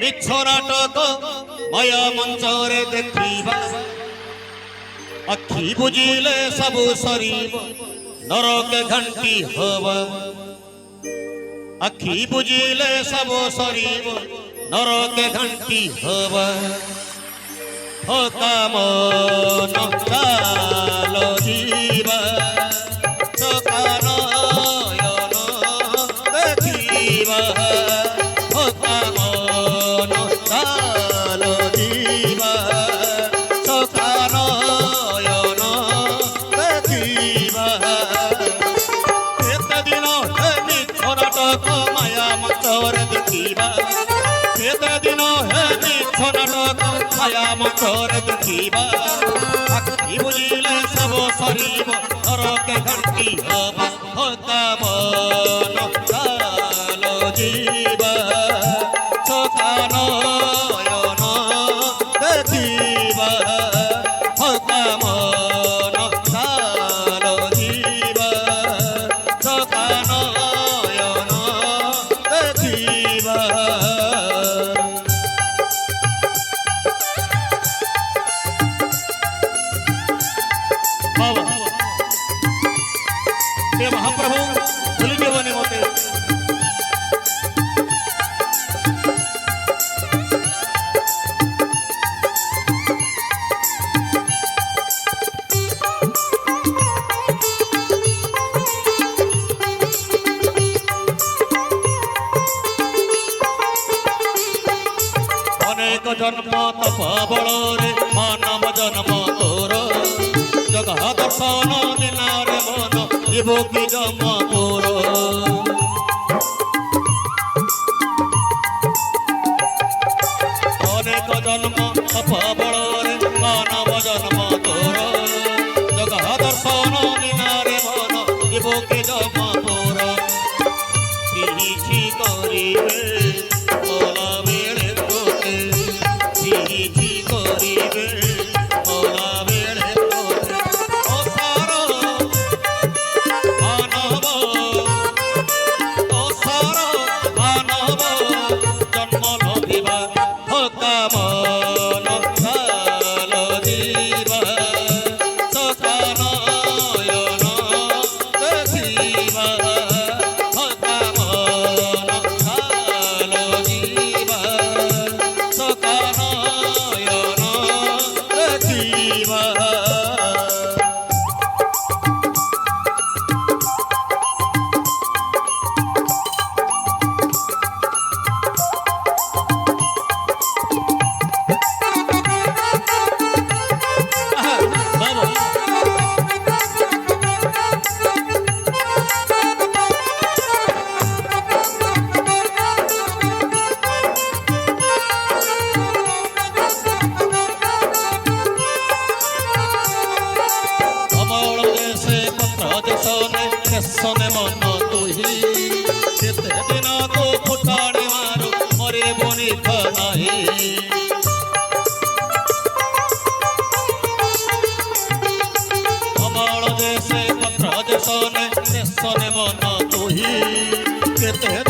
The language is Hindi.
मिछ नाटक माया मंचरे देखिबा अखी बुझिले सबु सरीब नरक घंटी हवा अखी बुझिले सबु सरीब नरक घंटी हवा थका मन चालो जीवा थका नयन देखिबा थका मन चालो जीवा थका नयन देखिबा एते दिन हे मिछ नाटक माया मंचरे देखिबा एते दिन हे मिछ नाटक माया मंचरे देखिबा अखी बुझिले सब सरीब नरक घंटी हवा थका मन चालो जीवा थका नयन देखिबा थका मन चालो जीवा थका नयन देखिबा हे महाप्रभु भूलिए बने मोते अनेक जन्म तप बଳରେ मानव जन्म तोर जगह दर्शन दिनारे मन जीव की जम तोर अनेक जन्म तप बଳରେ मानव जन्म तोर जगह दर्शन दिनारे मन जीव की जम तोर किछि करिबे मोला बेले तोते किछि करिबे मोला बेले तोते असार मानव असार मानव जन्म लभिबा थका मन चालो जीवा थका नयन देखिबा थका मन चालो जीवा थका नयन देखिबा बाबू अमल देशे पत्र देशने देशने मन तुही केते दिन को फुटाणी मारो मरे बनी नाही अमल देशे पत्र देशने देशने मन तुही केते